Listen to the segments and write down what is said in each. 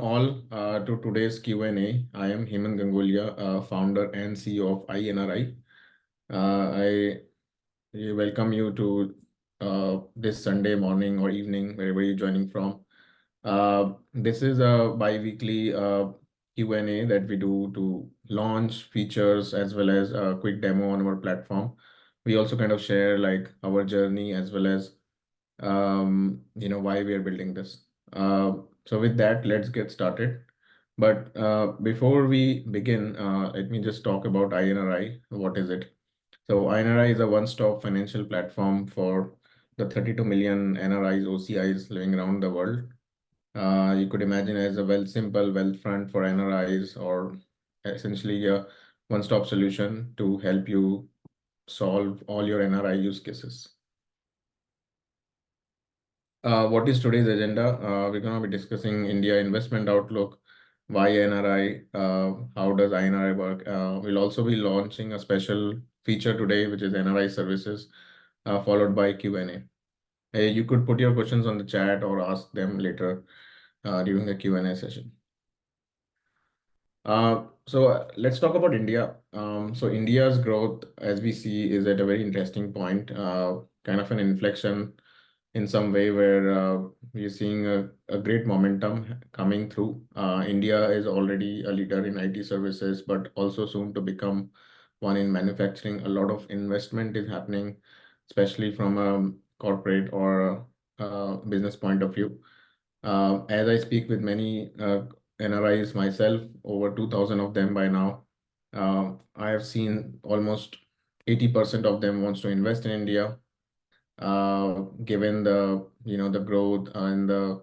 all to today's Q&A. I am Hemant Gangulia, founder and CEO of iNRI. I welcome you to this Sunday morning or evening, wherever you're joining from. This is a bi-weekly Q&A that we do to launch features as well as a quick demo on our platform. We also kind of share like our journey as well as why we are building this. So with that, let's get started. But before we begin, let me just talk about iNRI. What is it? So iNRI is a one-stop financial platform for the 32 million NRIs OCIs living around the world. You could imagine as a simple Wealthfront for NRIs, or essentially a one-stop solution to help you solve all your NRI use cases. What is today's agenda? We're going to be discussing India investment outlook, why NRI, how does iNRI work? We'll also be launching a special feature today, which is NRI Services, followed by Q&A. You could put your questions on the chat or ask them later during the Q&A session. So let's talk about India. So India's growth, as we see, is at a very interesting point, kind of an inflection in some way where we're seeing a great momentum coming through. India is already a leader in IT services, but also soon to become one in manufacturing. A lot of investment is happening, especially from a corporate or business point of view. As I speak with many NRIs myself, over 2,000 of them by now, I have seen almost 80% of them wants to invest in India, given the growth and the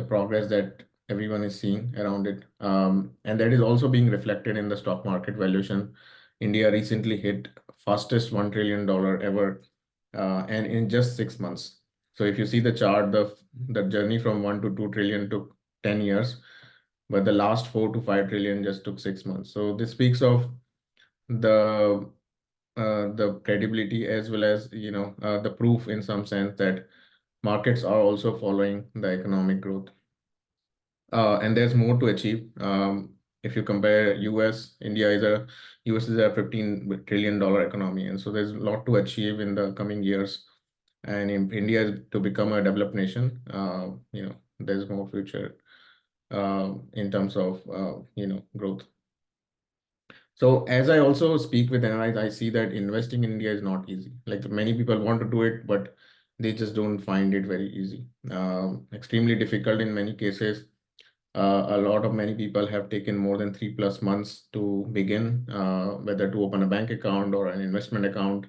progress that everyone is seeing around it. And that is also being reflected in the stock market valuation. India recently hit fastest $1 trillion ever, and in just 6 months. So if you see the chart, the journey from 1 to 2 trillion took 10 years, but the last 4 to 5 trillion just took 6 months. So this speaks of the credibility as well as the proof in some sense that markets are also following the economic growth. And there's more to achieve. If you compare US is a $15 trillion economy, and so there's a lot to achieve in the coming years. And in India to become a developed nation, there's more future in terms of growth. So as I also speak with NRIs, I see that investing in India is not easy. Like many people want to do it, but they just don't find it very easy. Extremely difficult in many cases. Many people have taken more than 3+ months to begin, whether to open a bank account or an investment account.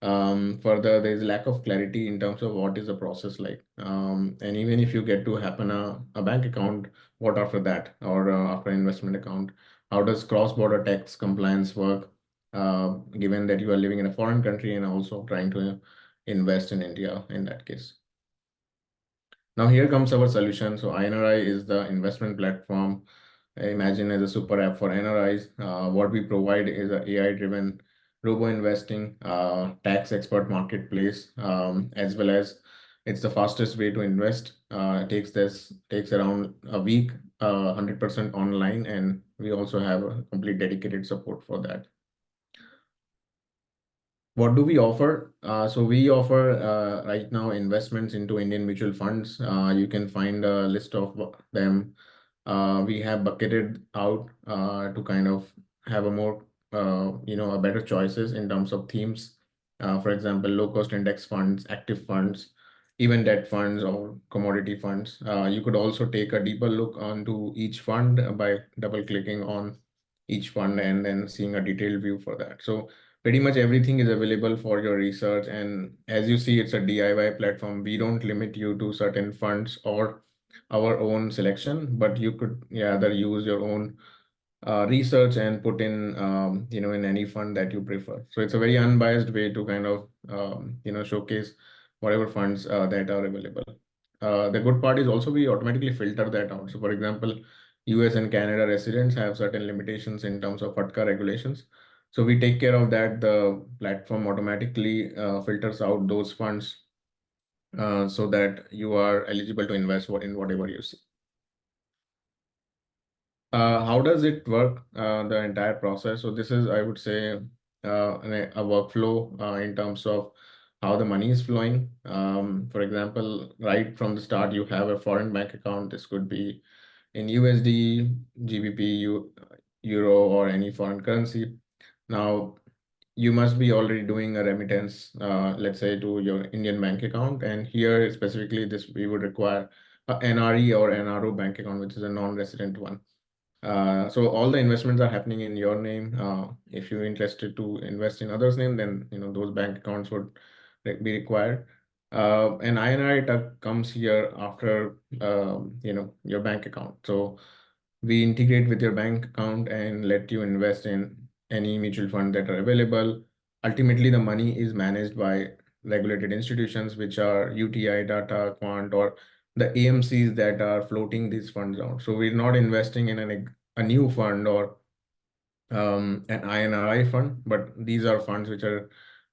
Further, there is lack of clarity in terms of what is the process like. And even if you get to happen a bank account, what after that, or after investment account? How does cross-border tax compliance work, given that you are living in a foreign country and also trying to invest in India in that case? Now here comes our solution. So iNRI is the investment platform. Imagine as a super app for NRIs. What we provide is an AI-driven robo-investing tax expert marketplace, as well as it's the fastest way to invest. Takes around a week, 100% online, and we also have a complete dedicated support for that. What do we offer? So we offer right now investments into Indian mutual funds. You can find a list of them. We have bucketed out to kind of have a more, a better choices in terms of themes. For example, low-cost index funds, active funds, even debt funds or commodity funds. You could also take a deeper look onto each fund by double-clicking on each fund and then seeing a detailed view for that. So pretty much everything is available for your research. And as you see, it's a DIY platform. We don't limit you to certain funds or our own selection, but you could either use your own research and put in, in any fund that you prefer. So it's a very unbiased way to kind of, showcase whatever funds that are available. The good part is also we automatically filter that out. So for example, US and Canada residents have certain limitations in terms of FATCA regulations. So we take care of that. The platform automatically filters out those funds so that you are eligible to invest in whatever you see. How does it work, the entire process? So this is, I would say, a workflow in terms of how the money is flowing. For example, right from the start, you have a foreign bank account. This could be in USD, GBP, Euro, or any foreign currency. Now, you must be already doing a remittance, let's say, to your Indian bank account. And here, specifically, this we would require a NRE or NRO bank account, which is a non-resident one. So all the investments are happening in your name. If you're interested to invest in others' name, then those bank accounts would be required. And iNRI comes here after your bank account. So we integrate with your bank account and let you invest in any mutual fund that are available. Ultimately, the money is managed by regulated institutions, which are UTI, Data, Quant, or the AMCs that are floating these funds out. So we're not investing in a new fund or an iNRI fund, but these are funds which are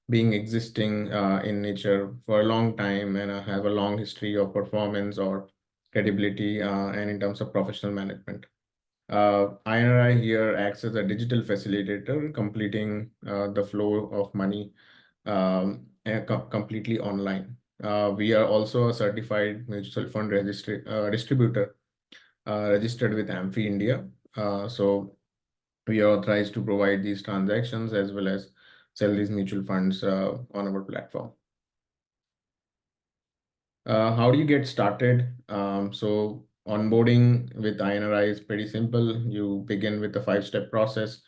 being existing in nature for a long time and have a long history of performance or credibility and in terms of professional management. iNRI here acts as a digital facilitator, completing the flow of money and completely online. We are also a certified mutual fund distributor registered with AMFI India. So we are authorized to provide these transactions as well as sell these mutual funds on our platform. How do you get started? So onboarding with iNRI is pretty simple. You begin with the 5-step process.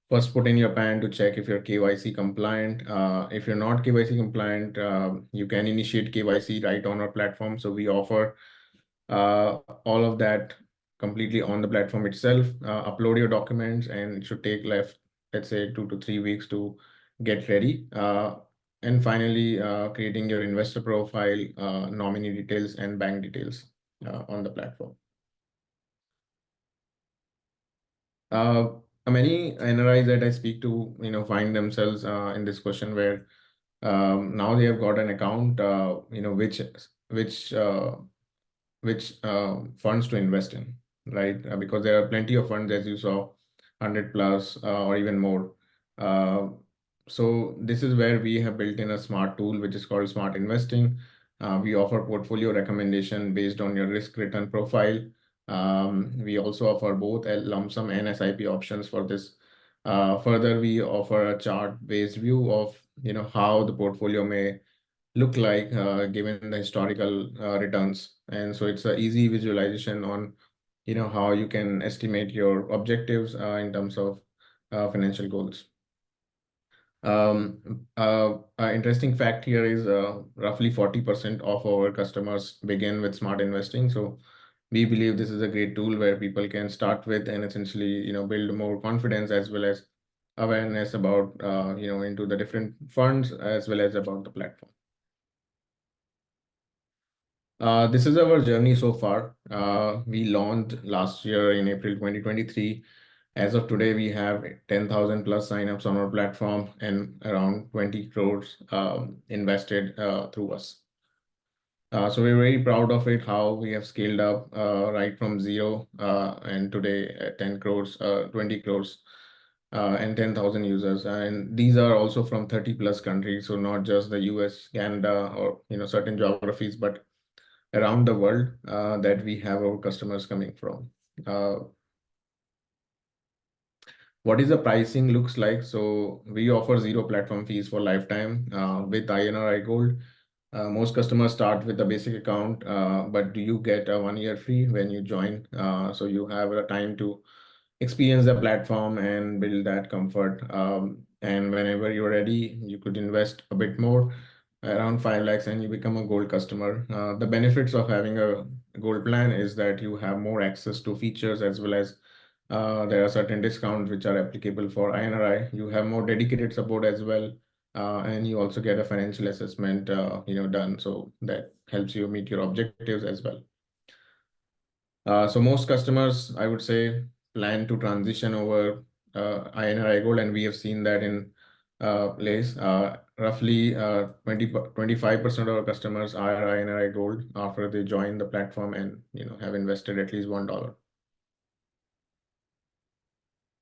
First, put in your PAN to check if you're KYC compliant. If you're not KYC compliant, you can initiate KYC right on our platform. So we offer all of that completely on the platform itself. Upload your documents, and it should take let's say 2 to 3 weeks to get ready. And finally, creating your investor profile, nominee details, and bank details on the platform. Uh, Many NRIs that I speak to, find themselves in this question where now they have got an account, which uh, which funds to invest in, right? Because there are plenty of funds, as you saw, 100 plus or even more. Uh, so this is where we have built in a smart tool, which is called Smart Investing. We offer portfolio recommendation based on your risk return profile. We also offer both a lump sum and SIP options for this. Further, we offer a chart-based view of how the portfolio may look like given the historical returns. And so it's an easy visualization on how you can estimate your objectives in terms of financial goals. Interesting fact here is roughly 40% of our customers begin with smart investing. So we believe this is a great tool where people can start with and essentially build more confidence as well as awareness about into the different funds as well as about the platform. This is our journey so far. We launched last year in April 2023. As of today, we have 10,000 plus signups on our platform and around 20 crores invested through us. So we're very proud of it, how we have scaled up right from zero and today at 10 crores, 20 crores, and 10,000 users. And these are also from 30 plus countries. So not just the US, Canada, or certain geographies, but around the world that we have our customers coming from. What is the pricing looks like? So we offer zero platform fees for lifetime with iNRI Gold. Most customers start with a basic account, but do you get a 1 year free when you join? So you have a time to experience the platform and build that comfort. And whenever you're ready, you could invest a bit more, around 5 lakhs, and you become a gold customer. The benefits of having a gold plan is that you have more access to features as well as there are certain discounts which are applicable for iNRI. You have more dedicated support as well, and you also get a financial assessment, done. So that helps you meet your objectives as well. So most customers, I would say, plan to transition over iNRI Gold, and we have seen that in place. Roughly 25% of our customers are iNRI Gold after they join the platform and have invested at least $1.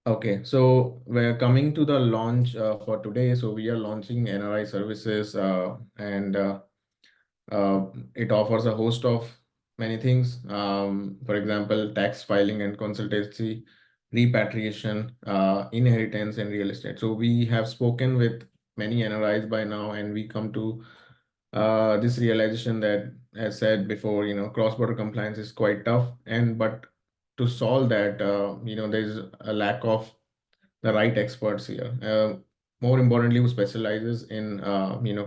Okay, so we're coming to the launch for today. So we are launching NRI services, and it offers a host of many things. For example, tax filing and consultancy, repatriation, inheritance, and real estate. So we have spoken with many NRIs by now, and we come to this realization that, as said before, cross-border compliance is quite tough, and but to solve that, there's a lack of the right experts here. More importantly, who specializes in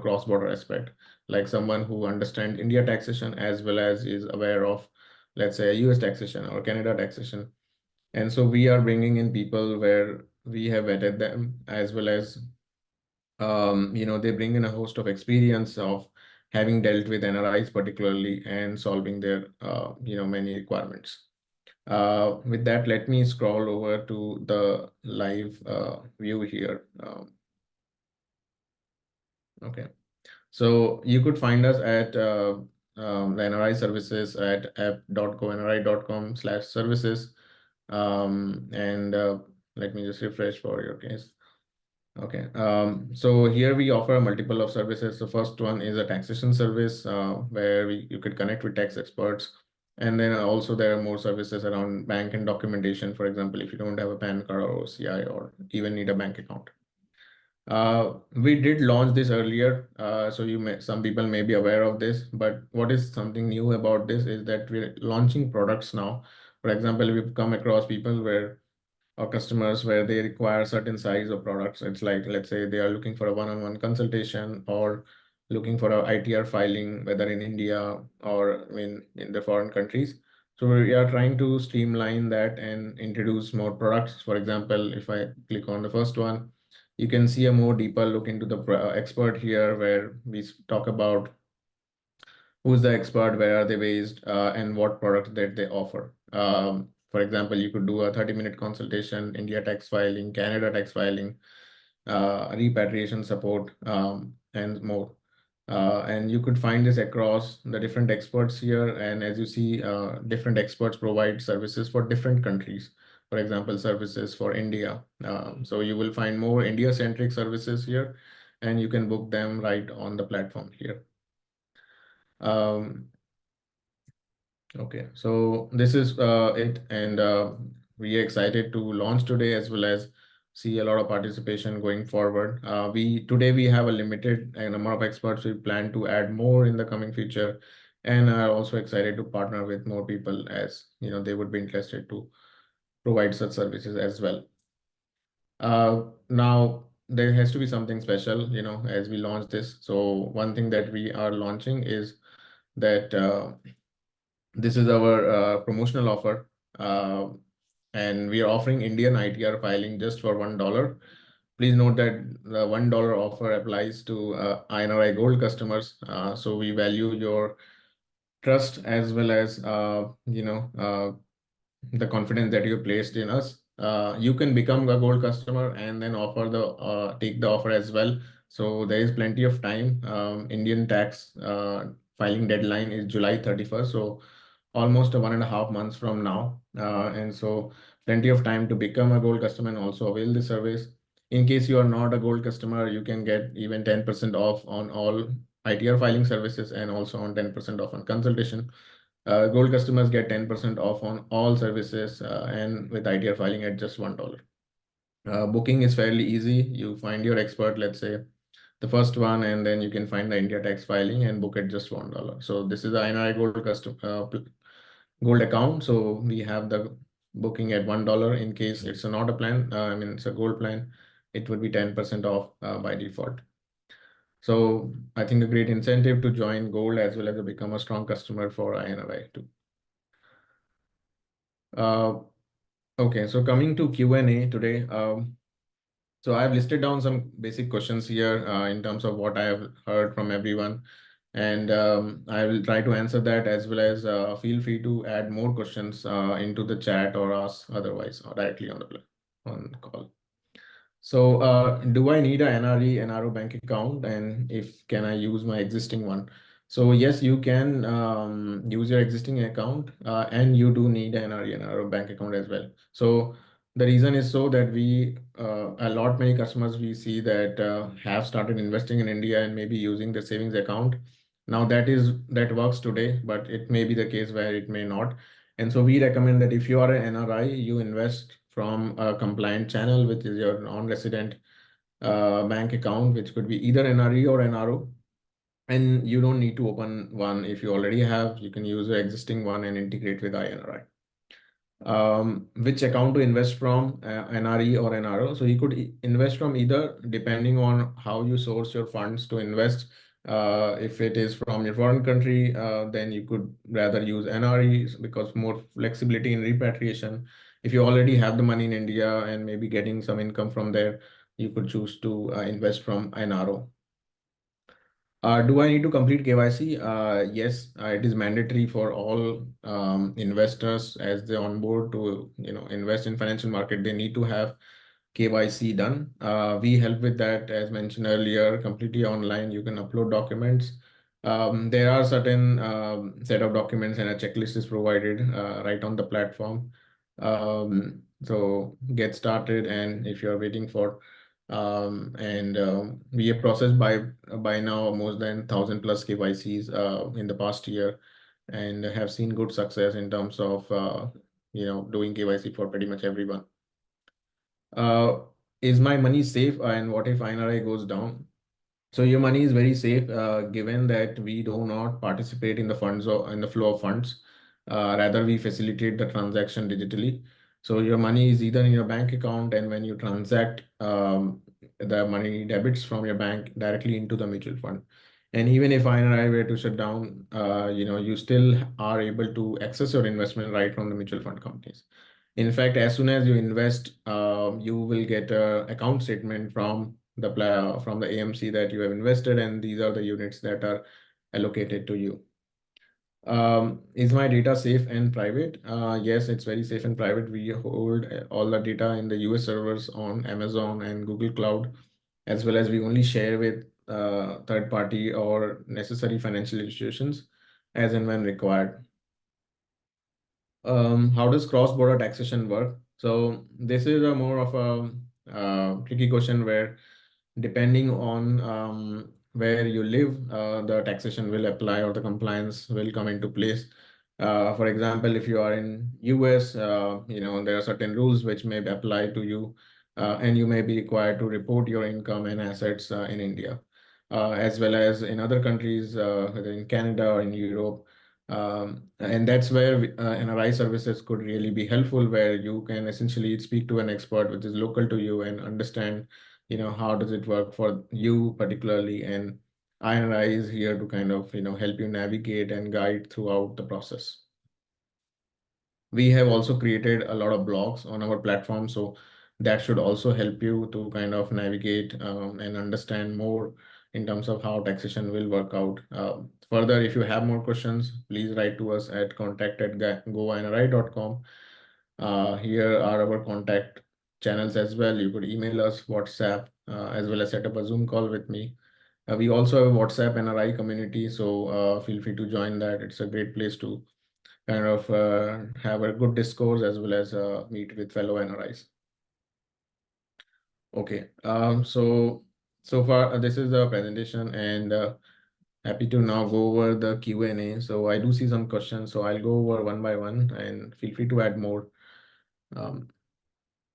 cross-border aspect, like someone who understands India taxation as well as is aware of, let's say, US taxation or Canada taxation. And so we are bringing in people where we have vetted them, as well as they bring in a host of experience of having dealt with NRIs particularly and solving their many requirements. With that, let me scroll over to the live view here. Okay, so you could find us at the NRI services at app.conri.com/services. And let me just refresh for your case. Okay, so here we offer multiple of services. The first one is a taxation service where you could connect with tax experts. And then also there are more services around bank and documentation. For example, if you don't have a PAN card or OCI or even need a bank account. We did launch this earlier, so some people may be aware of this, but what is something new about this is that we're launching products now. For example, we've come across people where or customers where they require certain size of products. It's like, let's say they are looking for a one-on-one consultation or looking for a ITR filing, whether in India or in the foreign countries. So we are trying to streamline that and introduce more products. For example, if I click on the first one, you can see a more deeper look into the expert here, where we talk about who's the expert, where are they based, and what products that they offer. For example, you could do a 30-minute consultation, India tax filing, Canada tax filing, repatriation support, and more. And you could find this across the different experts here. And as you see, different experts provide services for different countries. For example, services for India. So you will find more India-centric services here, and you can book them right on the platform here. Um, Okay, so this is it, and we are excited to launch today as well as see a lot of participation going forward. Today we have a limited number of experts. We plan to add more in the coming future, and are also excited to partner with more people, as they would be interested to provide such services as well. Now there has to be something special, as we launch this. So one thing that we are launching is that. This is our promotional offer, and we are offering Indian ITR filing just for $1. Please note that the $1 offer applies to iNRI Gold customers. So we value your trust as well as the confidence that you placed in us. You can become a gold customer and then take the offer as well. So there is plenty of time. Indian tax filing deadline is July 31st. So almost 1.5 months from now. And so plenty of time to become a gold customer and also avail the service. In case you are not a gold customer, you can get even 10% off on all ITR filing services and also on 10% off on consultation. Gold customers get 10% off on all services and with ITR filing at just $1. Booking is fairly easy. You find your expert, let's say the first one, and then you can find the India tax filing and book at just $1. So this is the INRI Gold account. So we have the booking at $1. In case it's not a plan, it's a gold plan, it would be 10% off by default. So I think a great incentive to join gold as well as to become a strong customer for iNRI too. Okay, so coming to Q&A today. So I've listed down some basic questions here in terms of what I have heard from everyone. And I will try to answer that, as well as feel free to add more questions into the chat or ask otherwise or directly on the call. So do I need a NRE, NRO bank account, and if can I use my existing one? So yes, you can use your existing account, and you do need an NRE, NRO bank account as well. So The reason is so that a lot many customers we see that have started investing in India and maybe using the savings account. Now that works today, but it may be the case where it may not. And so we recommend that if you are an NRI, you invest from a compliant channel, which is your non-resident bank account, which could be either NRE or NRO. And you don't need to open one if you already have. You can use your existing one and integrate with iNRI. Which account to invest from, NRE or NRO. So you could invest from either depending on how you source your funds to invest. If it is from your foreign country, then you could rather use NREs because more flexibility in repatriation. If you already have the money in India and maybe getting some income from there, you could choose to invest from NRO. Do I need to complete KYC? Yes, it is mandatory for all investors as they onboard to invest in financial market. They need to have KYC done. We help with that, as mentioned earlier, completely online. You can upload documents. There are certain set of documents and a checklist is provided right on the platform. So get started, and if you're waiting for and we have processed by now more than 1,000 plus KYCs in the past year, and have seen good success in terms of doing KYC for pretty much everyone. Is my money safe, and what if iNRI goes down? So your money is very safe, given that we do not participate in the funds or in the flow of funds. Rather, we facilitate the transaction digitally. So your money is either in your bank account, and when you transact, the money debits from your bank directly into the mutual fund. And even if iNRI were to shut down, you still are able to access your investment right from the mutual fund companies. In fact, as soon as you invest, you will get a account statement from the AMC that you have invested, and these are the units that are allocated to you. Is my data safe and private? Yes, it's very safe and private. We hold all the data in the US servers on Amazon and Google Cloud, as well as we only share with third party or necessary financial institutions as and when required. How does cross-border taxation work? So this is a more of a tricky question where depending on where you live, the taxation will apply or the compliance will come into place. For example, if you are in US, there are certain rules which may apply to you, and you may be required to report your income and assets in India, as well as in other countries, whether in Canada or in Europe. And that's where NRI services could really be helpful, where you can essentially speak to an expert which is local to you and understand, how does it work for you particularly. And iNRI is here to kind of, help you navigate and guide throughout the process. We have also created a lot of blogs on our platform, so that should also help you to kind of navigate and understand more in terms of how taxation will work out. Further, if you have more questions, please write to us at contact@goinri.com. Here are our contact channels as well. You could email us, WhatsApp, as well as set up a Zoom call with me. We also have a WhatsApp NRI community, so feel free to join that. It's a great place to kind of have a good discourse as well as meet with fellow NRIs. Okay, so far this is the presentation, and happy to now go over the Q&A. So I do see some questions, so I'll go over one by one, and feel free to add more.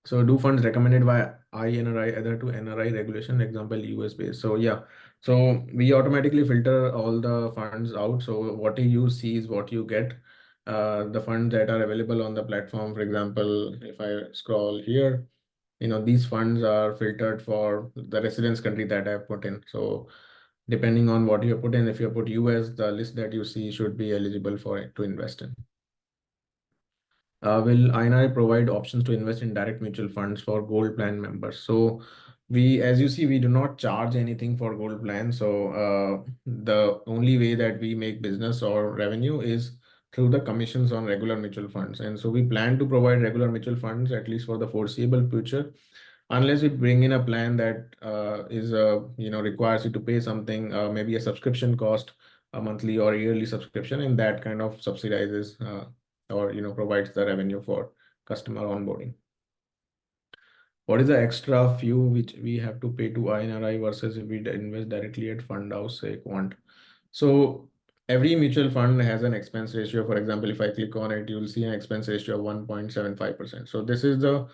So do funds recommended by iNRI other to NRI regulation, example US based? So yeah, so we automatically filter all the funds out. So what you see is what you get. The funds that are available on the platform, for example, if I scroll here, these funds are filtered for the residence country that I've put in. So depending on what you put in, if you put US, the list that you see should be eligible for it to invest in. Will iNRI provide options to invest in direct mutual funds for gold plan members? So as you see, we do not charge anything for gold plan. So the only way that we make business or revenue is through the commissions on regular mutual funds. And so we plan to provide regular mutual funds at least for the foreseeable future, unless we bring in a plan that requires you to pay something, maybe a subscription cost, a monthly or yearly subscription, and that kind of subsidizes or provides the revenue for customer onboarding. What is the extra few which we have to pay to iNRI versus if we invest directly at fund house, say Quant? So every mutual fund has an expense ratio. For example, if I click on it, you'll see an expense ratio of 1.75%. So this is the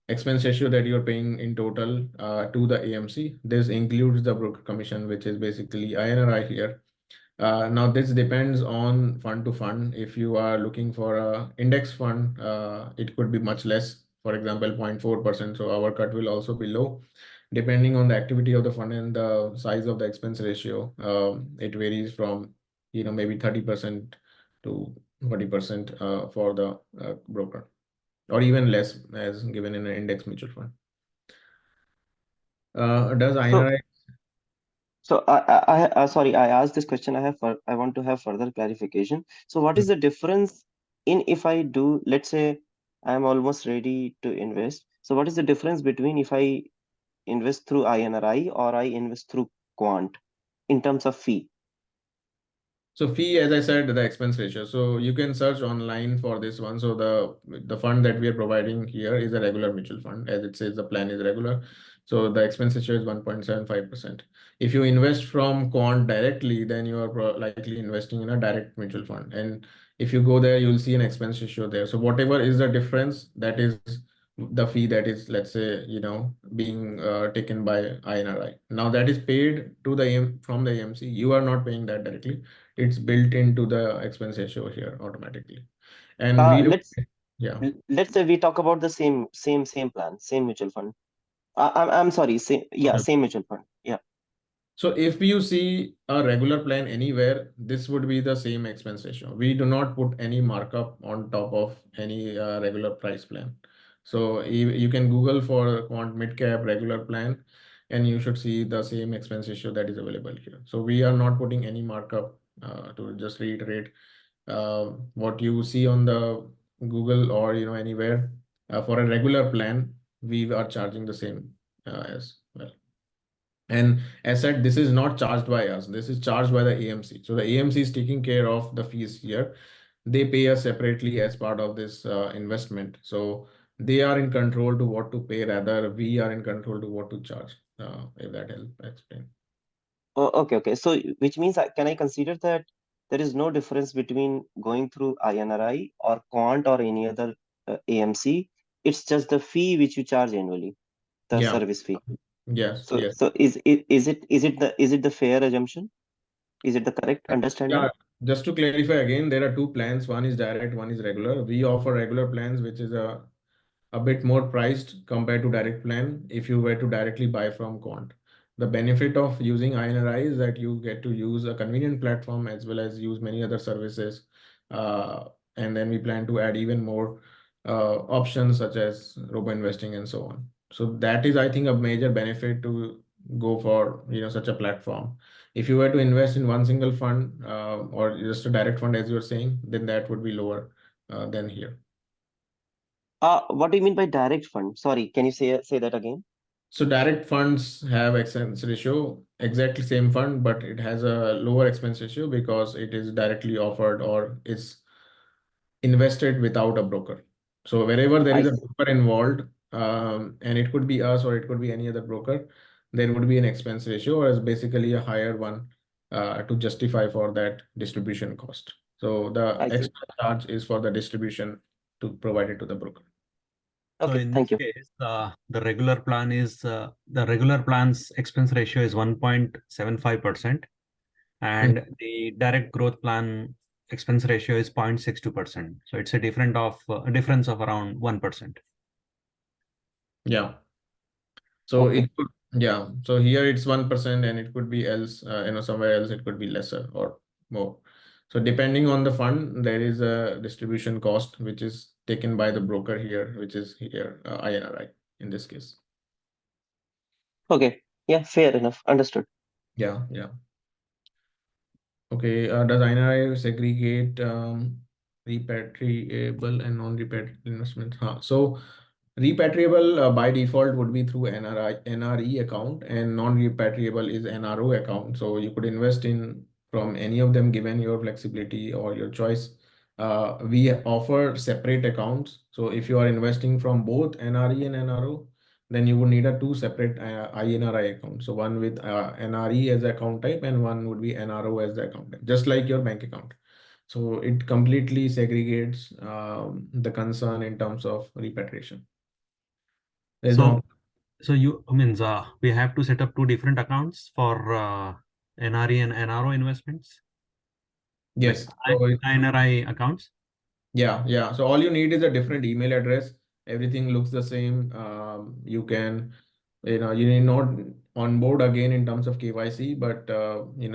expense ratio that you're paying in total to the AMC. This includes the broker commission, which is basically iNRI here. Now this depends on fund to fund. If you are looking for a index fund, it could be much less, for example, 0.4%. So our cut will also be low. Depending on the activity of the fund and the size of the expense ratio, it varies from, maybe 30% to 40% for the broker, or even less as given in an index mutual fund. Does So, iNRI? sorry, I asked this question. I want to have further clarification. So, what is the difference in if I do, let's say, I'm almost ready to invest. So, what is the difference between if I invest through iNRI or I invest through Quant in terms of fee? So fee, as I said, the expense ratio. So you can search online for this one. So the fund that we are providing here is a regular mutual fund, as it says the plan is regular. So the expense ratio is 1.75%. If you invest from Quant directly, then you are likely investing in a direct mutual fund. And if you go there, you'll see an expense ratio there. So whatever is the difference, that is the fee that is, let's say, being taken by iNRI. Now that is paid to the from the AMC. You are not paying that directly. It's built into the expense ratio here automatically. And we do, Let's yeah. let's say we talk about the same plan, same mutual fund. I'm sorry, Okay. same mutual fund. Yeah. So if you see a regular plan anywhere, this would be the same expense ratio. We do not put any markup on top of any regular price plan. So you can Google for quant mid cap regular plan, and you should see the same expense ratio that is available here. So we are not putting any markup, to just reiterate what you see on the Google or anywhere. For a regular plan, we are charging the same as well. And as said, this is not charged by us. This is charged by the AMC. So the AMC is taking care of the fees here. They pay us separately as part of this investment. So they are in control to what to pay. Rather, we are in control to what to charge. If that helps explain. Oh, okay. So, which means can I consider that there is no difference between going through iNRI or Quant or any other AMC? It's just the fee which you charge annually, the Yeah. service fee. Yes. So, Yes. is it the fair assumption? Is it the correct Yeah. understanding? Just to clarify again, there are two plans. One is direct, one is regular. We offer regular plans, which is a bit more priced compared to direct plan if you were to directly buy from Quant. The benefit of using iNRI is that you get to use a convenient platform as well as use many other services. Uh, and then we plan to add even more options such as robo investing and so on. So that is, I think, a major benefit to go for such a platform. If you were to invest in one single fund or just a direct fund, as you were saying, then that would be lower than here. What do you mean by direct fund? Sorry, can you say that again? So direct funds have expense ratio, exactly same fund, but it has a lower expense ratio because it is directly offered or is invested without a broker. So wherever there I is a see. broker involved, and it could be us or it could be any other broker, there would be an expense ratio or is basically a higher one to justify for that distribution cost. So the I see. extra charge is for the distribution to provide it to the broker. So Okay, in thank this you. case, the regular plan's expense ratio is 1.75%, Mm. and the direct growth plan expense ratio is 0.62%. So it's a difference of around 1%. Yeah. So Okay. it could, yeah. So here it's 1% and it could be else, somewhere else it could be lesser or more. So depending on the fund, there is a distribution cost which is taken by the broker here, which is here iNRI in this case. Okay. Yeah, fair enough. Understood. Yeah, yeah. Okay. Does iNRI segregate repatriable and non-repatriable investments? So repatriable by default would be through NRE account, and non-repatriable is NRO account. So you could invest in from any of them given your flexibility or your choice. We offer separate accounts. So if you are investing from both NRE and NRO, then you would need a two separate iNRI accounts. So one with NRE as the account type and one would be NRO as the account type, just like your bank account. So it completely segregates the concern in terms of repatriation. There's an So you means we have to set up two different accounts for NRE and NRO investments, like yes. So iNRI accounts. yeah. So all you need is a different email address. Everything looks the same. You can, you need not onboard again in terms of KYC, but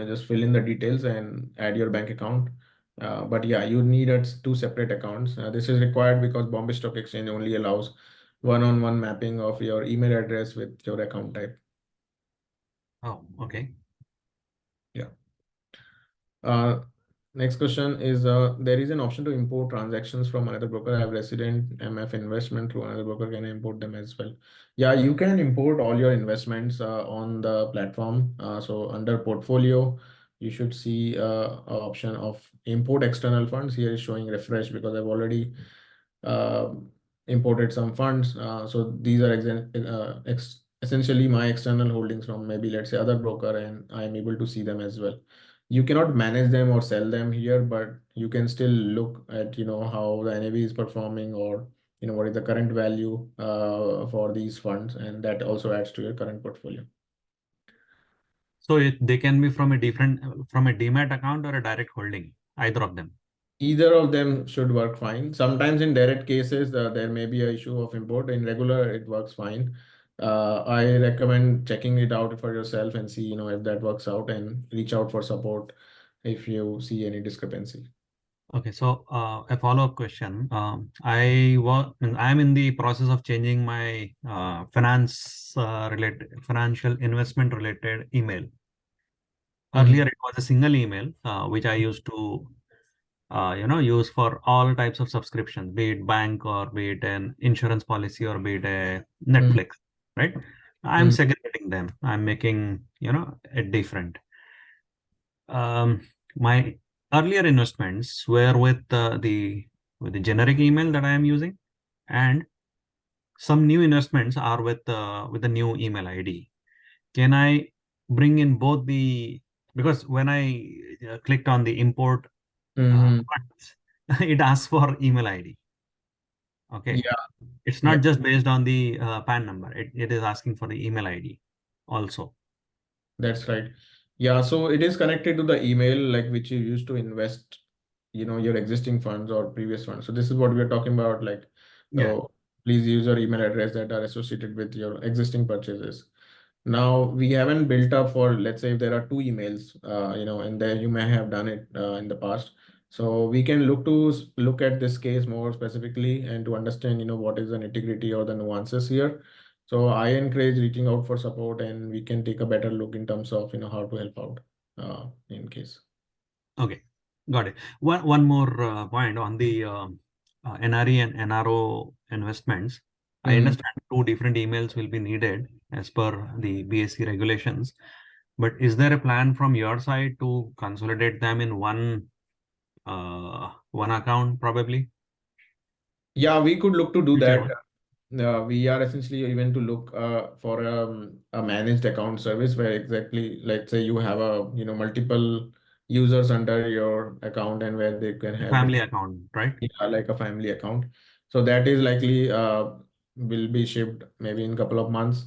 just fill in the details and add your bank account. But yeah, you need two separate accounts. This is required because Bombay Stock Exchange only allows one-on-one mapping of your email address with your account type. Oh, okay. Yeah. Next question is there is an option to import transactions from another broker. I have resident MF investment through another broker. Can I import them as well? Yeah, you can import all your investments on the platform. So under portfolio, you should see a option of import external funds. Here is showing refresh because I've already uh, imported some funds. So these are essentially my external holdings from maybe let's say other broker, and I am able to see them as well. You cannot manage them or sell them here, but you can still look at how the NAV is performing, or what is the current value for these funds, and that also adds to your current portfolio. So they can be from a demat account or a direct holding, either of them. Either of them should work fine. Sometimes in direct cases, there may be an issue of import. In regular, it works fine. I recommend checking it out for yourself and see, if that works out, and reach out for support if you see any discrepancy. Okay, so a follow-up question. I'm in the process of changing my financial investment related email. Earlier, it was a single email which I used to use for all types of subscriptions, be it bank or be it an insurance policy or be it a Netflix, right? I'm segregating them. I'm making, it different. My earlier investments were with the generic email that I am using, and some new investments are with the new email ID. Can I bring in both because when I clicked on the import funds, it asks for email ID. Okay. Yeah, It's yeah, not just based on the PAN number. It is asking for the email ID also. that's right. Yeah, so it is connected to the email like which you used to invest, your existing funds or previous funds. So this is what we are talking about. Like, Yeah. so please use your email address that are associated with your existing purchases. Now we haven't built up for, let's say if there are two emails, and there you may have done it in the past. So we can look at this case more specifically and to understand, what is the nitty-gritty or the nuances here. So I encourage reaching out for support, and we can take a better look in terms of, how to help out in case. Okay. Got it. One more point on the NRE and NRO investments. I understand two different emails will be needed as per the BSE regulations. But is there a plan from your side to consolidate them in one account probably? Yeah, we could look to do that. Whichever. We are essentially even to look for a managed account service where exactly, let's say you have multiple users under your account and where they can A have family account, right? like a family account. So that is likely will be shipped maybe in a couple of months.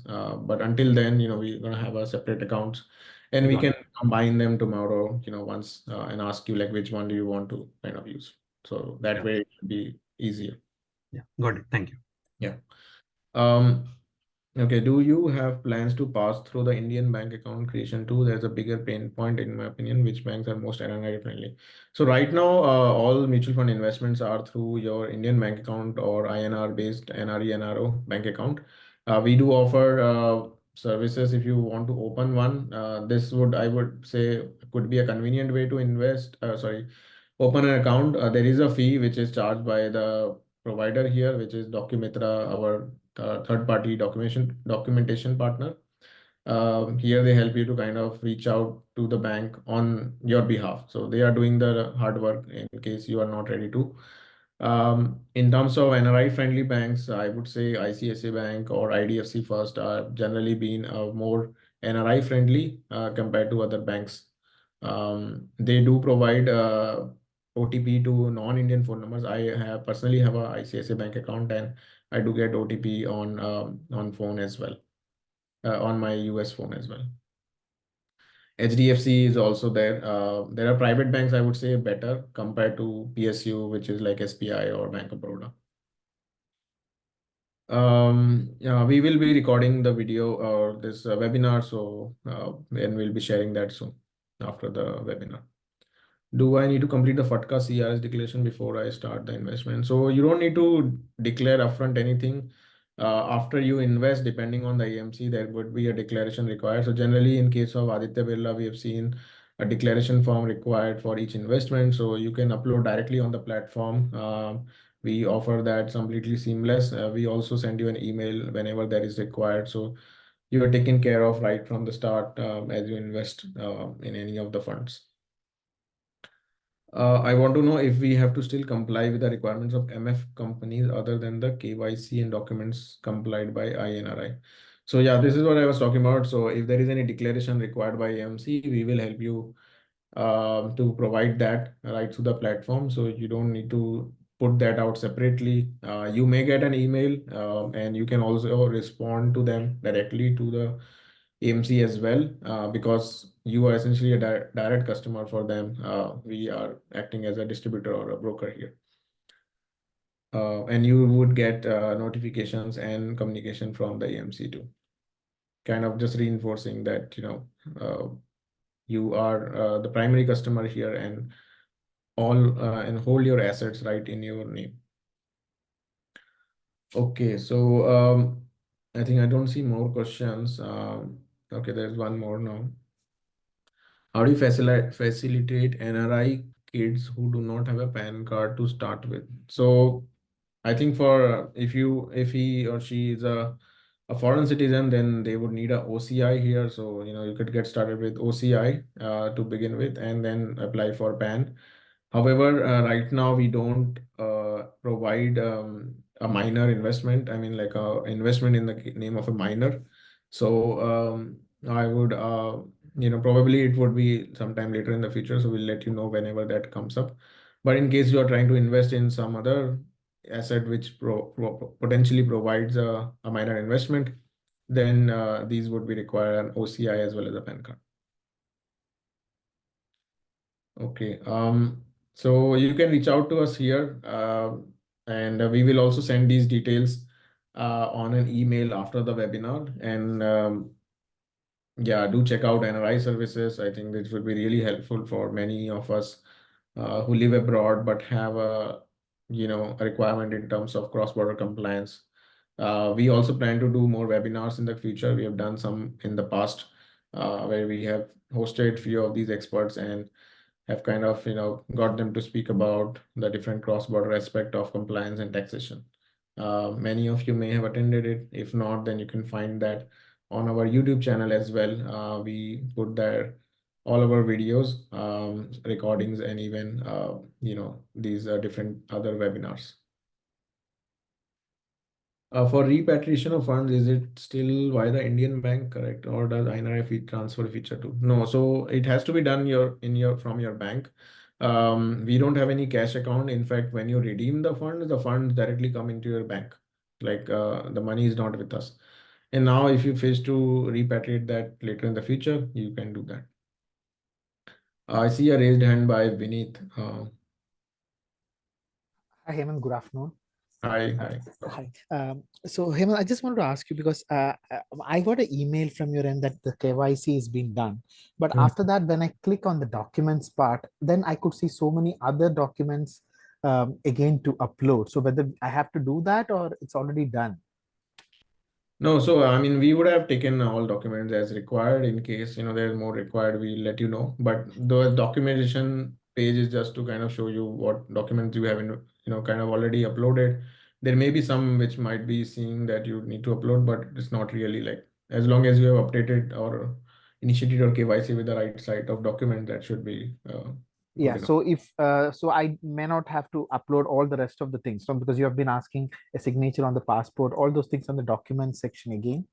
But until then, we're gonna have a separate accounts, and we Got can it. combine them tomorrow, once and ask you like which one do you want to kind of use. So that Yeah. way it will be easier. Yeah. Got it. Thank you. Yeah. Um, okay, do you have plans to pass through the Indian bank account creation too? There's a bigger pain point in my opinion, which banks are most NRI friendly. So right now, all mutual fund investments are through your Indian bank account or INR based NRE NRO bank account. We do offer services if you want to open one. This would, I would say, could be a convenient way to open an account. There is a fee which is charged by the provider here, which is Documitra, our third-party documentation partner. Here they help you to kind of reach out to the bank on your behalf. So they are doing the hard work in case you are not ready to. In terms of NRI friendly banks, I would say ICICI Bank or IDFC First are generally been more NRI friendly compared to other banks. They do provide OTP to non-Indian phone numbers. I have personally have a ICICI Bank account, and I do get OTP on phone as well, on my US phone as well. HDFC is also there. There are private banks, I would say, better compared to PSU, which is like SBI or Bank of Baroda. Yeah, we will be recording the video or this webinar, so and we'll be sharing that soon after the webinar. Do I need to complete the FATCA CRS declaration before I start the investment? So you don't need to declare upfront anything. After you invest, depending on the AMC, there would be a declaration required. So generally, in case of Aditya Birla, we have seen a declaration form required for each investment. So you can upload directly on the platform. We offer that completely seamless. We also send you an email whenever that is required. So you are taken care of right from the start as you invest in any of the funds. I want to know if we have to still comply with the requirements of MF companies other than the KYC and documents complied by iNRI. So yeah, this is what I was talking about. So if there is any declaration required by AMC, we will help you to provide that right through the platform. So you don't need to put that out separately. You may get an email and you can also respond to them directly to the AMC as well, because you are essentially a direct customer for them. We are acting as a distributor or a broker here. And you would get notifications and communication from the AMC too. Kind of just reinforcing that, you are the primary customer here and hold your assets right in your name. Okay, so I think I don't see more questions. Okay, there's one more now. How do you facilitate NRI kids who do not have a PAN card to start with? So I think for if he or she is a foreign citizen, then they would need a OCI here. So you could get started with OCI to begin with, and then apply for PAN. However, right now we don't provide a minor investment. I mean, like a investment in the name of a minor. So I would, probably it would be sometime later in the future. So we'll let you know whenever that comes up. But in case you are trying to invest in some other asset which potentially provides a minor investment, then these would be required an OCI as well as a PAN card. Okay. So you can reach out to us here, and we will also send these details on an email after the webinar. And yeah, do check out NRI Services. I think this will be really helpful for many of us who live abroad but have a requirement in terms of cross-border compliance. We also plan to do more webinars in the future. We have done some in the past where we have hosted few of these experts and have kind of got them to speak about the different cross-border aspect of compliance and taxation. Many of you may have attended it. If not, then you can find that on our YouTube channel as well. We put there all of our videos, recordings, and even these different other webinars. For repatriation of funds, is it still via the Indian bank, correct? Or does iNRI fee transfer feature too? No, so it has to be done from your bank. We don't have any cash account. In fact, when you redeem the funds directly come into your bank. Like the money is not with us. And now if you wish to repatriate that later in the future, you can do that. I see a raised hand by Vineet. Hi, Hemant. Good afternoon. Hi. Hi. So, Hemant, I just wanted to ask you because I got an email from your end that the KYC is being done. But after that, when I click on the documents part, then I could see so many other documents again to upload. So whether I have to do that or it's already done. No, so I mean, we would have taken all documents as required. In case there's more required, we'll let you know. But the documentation page is just to kind of show you what documents you have kind of already uploaded. There may be some which might be seeing that you need to upload, but it's not really like, as long as you have updated or initiated your KYC with the right site of document, that should be Yeah, Good enough. so if so I may not have to upload all the rest of the things, so because you have been asking a signature on the passport, all those things on the documents section again.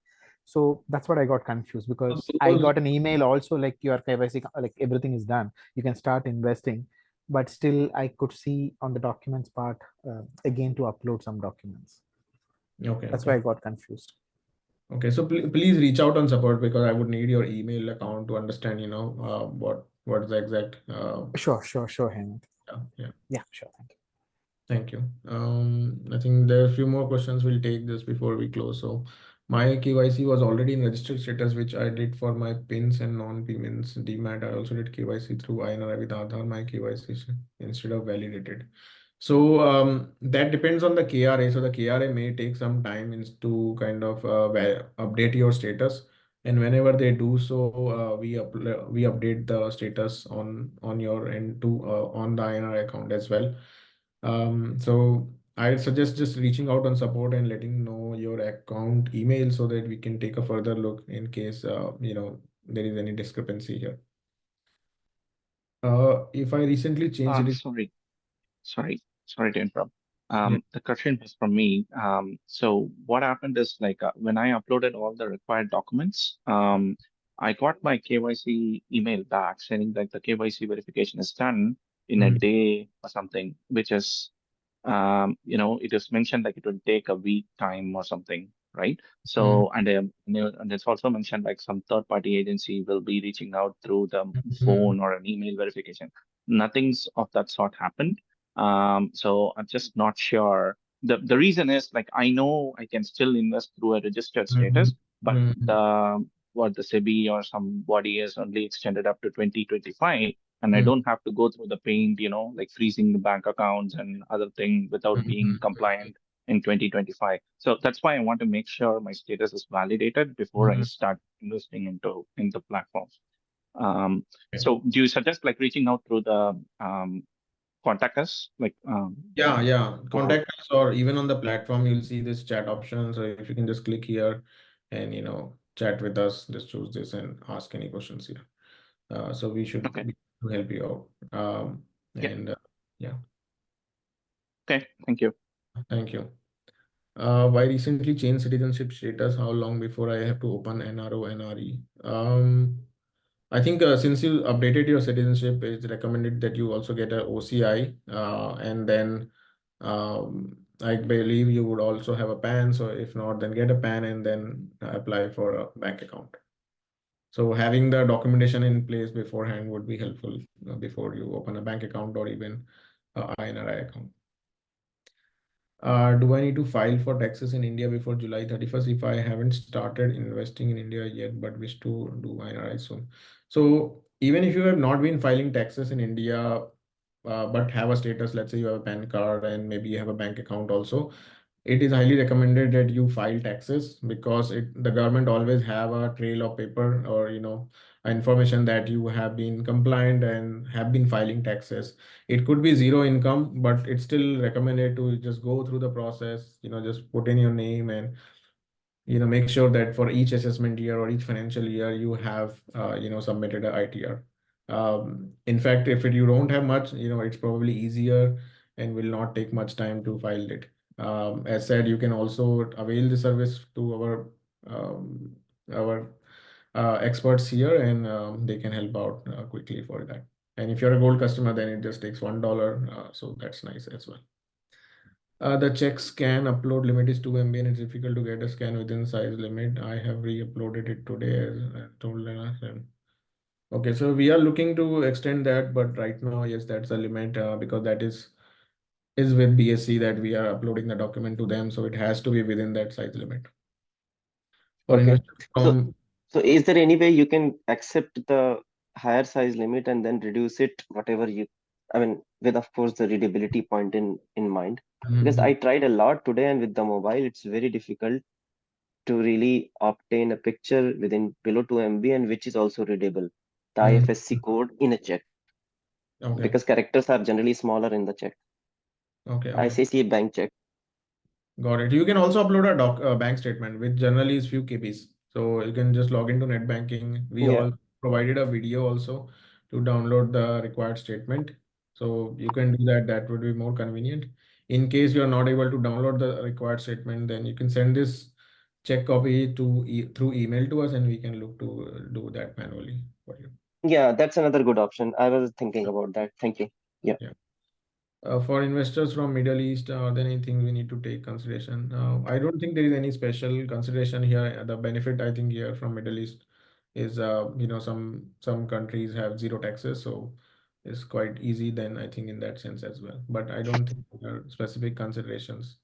So that's what I got confused, because I Those, got an email also like your KYC, like everything is done, you can start investing, but still I could see on the documents part again to upload some documents. okay, That's why I okay. got confused. Okay, so please reach out on support because I would need your email account to understand, what is the exact, Sure, Hemant. yeah. Yeah, sure, thank you. Thank you. I think there are a few more questions we'll take just before we close. So my KYC was already in registered status, which I did for my PINs and non-payments DMAT. I also did KYC through iNRI with Aadhaar, my KYC instead of validated. So that depends on the KRA. So the KRA may take some time to kind of update your status. And whenever they do so, we update the status on your end to on the INRI account as well. So I suggest just reaching out on support and letting know your account email so that we can take a further look in case there is any discrepancy here. If I recently changed it, Sorry to interrupt. yeah. The question was from me. So what happened is like when I uploaded all the required documents, I got my KYC email back saying that the KYC verification is done in a Mhm. day or something, which is it is mentioned like it will take a week time or something, right? Mhm. So, and it's also mentioned like some third party agency will be reaching out through the Mhm. phone or an email verification. Nothing's of that sort happened. So I'm just not sure. The reason is like I know I can still invest through a registered status, Mhm. but Mhm. what the SEBI or somebody has only extended up to 2025, and I Mhm. don't have to go through the pain, like freezing the bank accounts and other thing without being Mhm. compliant in 2025. So that's why I want to make sure my status is validated before I Mhm. start investing into platforms. Okay. So do you suggest like reaching out through the contact us, like Yeah. or Contact us, or even on the platform, you'll see this chat option. So if you can just click here and chat with us, just choose this and ask any questions here. So we should okay, be able to help you out. yeah, And yeah, okay, thank you. thank you. I recently changed citizenship status. How long before I have to open NRO, NRE? I think since you updated your citizenship, it's recommended that you also get a OCI, and then I believe you would also have a PAN. So if not, then get a PAN and then apply for a bank account. So having the documentation in place beforehand would be helpful before you open a bank account or even a INRI account. Do I need to file for taxes in India before July 31st if I haven't started investing in India yet but wish to do INRI soon? So even if you have not been filing taxes in India but have a status, let's say you have a PAN card and maybe you have a bank account also, it is highly recommended that you file taxes because the government always have a trail of paper or information that you have been compliant and have been filing taxes. It could be zero income, but it's still recommended to just go through the process, just put in your name and make sure that for each assessment year or each financial year you have submitted a ITR. In fact, if you don't have much, it's probably easier and will not take much time to file it. As said, you can also avail the service to our experts here, and they can help out quickly for that. And if you're a gold customer, then it just takes $1, so that's nice as well. The check scan upload limit is 2 MB and it's difficult to get a scan within size limit. I have re-uploaded it today as I told us. Okay, so we are looking to extend that, but right now, yes, that's a limit because that is with BSC that we are uploading the document to them, so it has to be within that size limit. For Okay. investors So, from so is there any way you can accept the higher size limit and then reduce it, whatever I mean, with of course the readability point in mind? Because I tried a lot today, and with the mobile, it's very difficult to really obtain a picture within below 2 MB and which is also readable. The Mhm. IFSC code in a check, Okay, because characters are generally smaller in the check. okay. ICICI bank check. Got it. You can also upload a bank statement, which generally is few KBs. So you can just log into net banking. We Yeah. all provided a video also to download the required statement. So you can do that. That would be more convenient. In case you are not able to download the required statement, then you can send this check copy through email to us, and we can look to do that manually for you. Yeah, that's another good option. I was thinking about that. Thank you. Yeah. For investors from Middle East, are there anything we need to take consideration? I don't think there is any special consideration here. The benefit I think here from Middle East is, some countries have zero taxes, so it's quite easy then I think in that sense as well. But I don't think there are specific considerations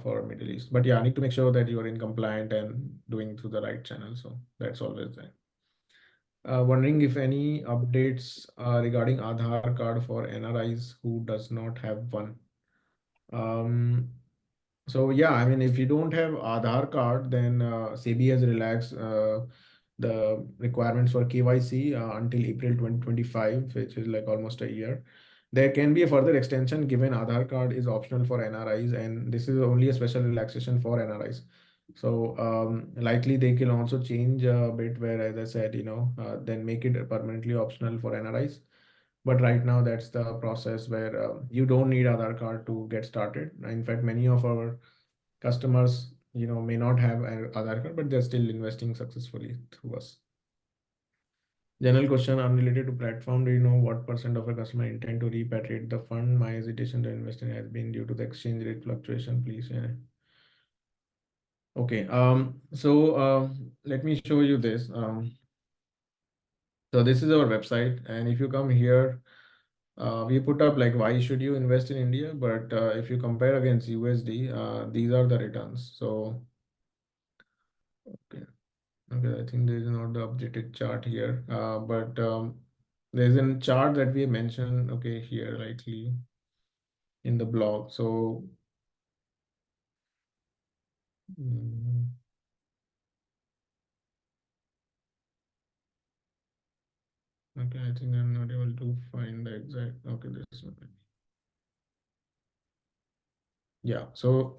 for Middle East. But yeah, I need to make sure that you are in compliant and doing through the right channel. So that's always there. Wondering if any updates regarding Aadhaar card for NRIs who does not have one. So yeah, I mean, if you don't have Aadhaar card, then SEBI has relaxed the requirements for KYC until April 2025, which is like almost a year. There can be a further extension given Aadhaar card is optional for NRIs, and this is only a special relaxation for NRIs. So likely they can also change a bit where, as I said, then make it permanently optional for NRIs. But right now, that's the process where you don't need Aadhaar card to get started. In fact, many of our customers, may not have an Aadhaar card, but they're still investing successfully through us. General question unrelated to platform. Do you know what % of a customer intend to repatriate the fund? My hesitation to invest in has been due to the exchange rate fluctuation. Please. Okay. So let me show you this. So this is our website, and if you come here, we put up like why should you invest in India, but if you compare against USD, these are the returns. So okay, I think there is not the updated chart here, but there's a chart that we mentioned, okay, here likely in the blog. So okay, I think I'm not able to find the exact, okay, this one. Yeah, so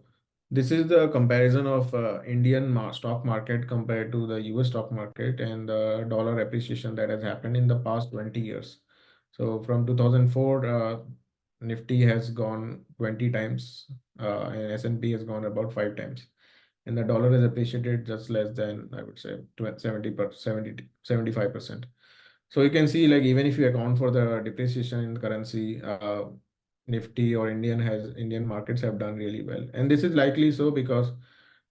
this is the comparison of Indian stock market compared to the US stock market and the dollar appreciation that has happened in the past 20 years. So from 2004, Nifty has gone 20 times and S&P has gone about 5 times. And the dollar has appreciated just less than, I would say, 75%. So you can see, like, even if you account for the depreciation in currency, Nifty or Indian markets have done really well. And this is likely so because,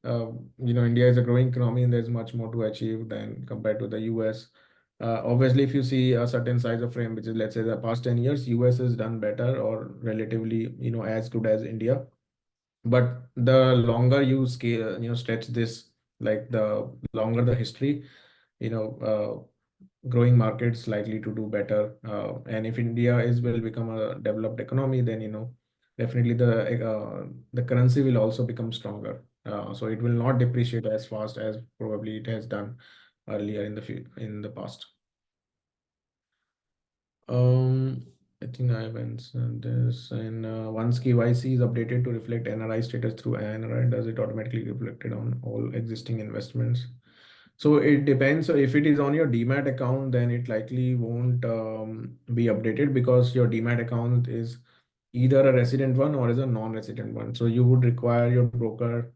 India is a growing economy and there's much more to achieve than compared to the US. Obviously, if you see a certain size of frame, which is, let's say, the past 10 years, US has done better or relatively, as good as India. But the longer you scale, stretch this, like the longer the history, growing markets likely to do better. And if India will become a developed economy, then definitely the currency will also become stronger. So it will not depreciate as fast as probably it has done earlier in the past. I think I have answered this. And once KYC is updated to reflect NRI status through iNRI, does it automatically reflected on all existing investments? So it depends. So if it is on your demat account, then it likely won't be updated because your demat account is either a resident one or is a non-resident one. So you would require your broker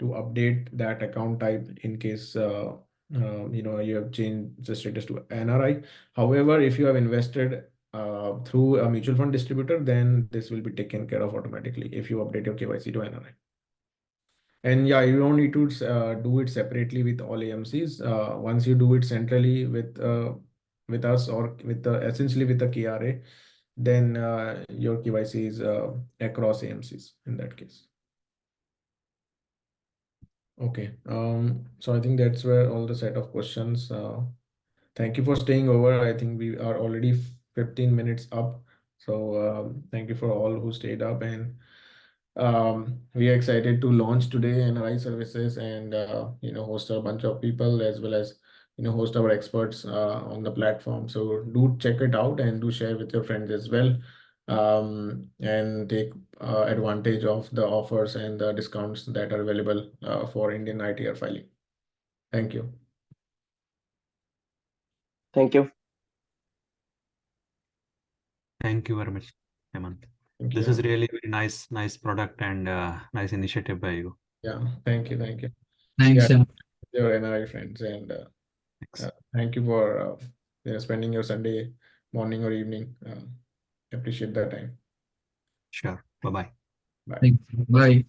to update that account type in case you have changed the status to NRI. However, if you have invested through a mutual fund distributor, then this will be taken care of automatically if you update your KYC to NRI. And yeah, you don't need to do it separately with all AMCs. Once you do it centrally with us or essentially with the KRA, then your KYC is across AMCs in that case. Okay, so I think that's where all the set of questions. Thank you for staying over. I think we are already 15 minutes up. So thank you for all who stayed up, and we are excited to launch today NRI services and host a bunch of people as well as host our experts on the platform. So do check it out and do share with your friends as well, and take advantage of the offers and the discounts that are available for Indian ITR filing. Thank you. Thank you. Thank you very much, Hemant. Thank This you. is really very nice product and nice initiative by you. Yeah, thank you. Thanks. Yeah, your NRI friends, and Thanks. thank you for spending your Sunday morning or evening. Appreciate that time. Sure. Bye-bye. Bye. Thanks. Bye.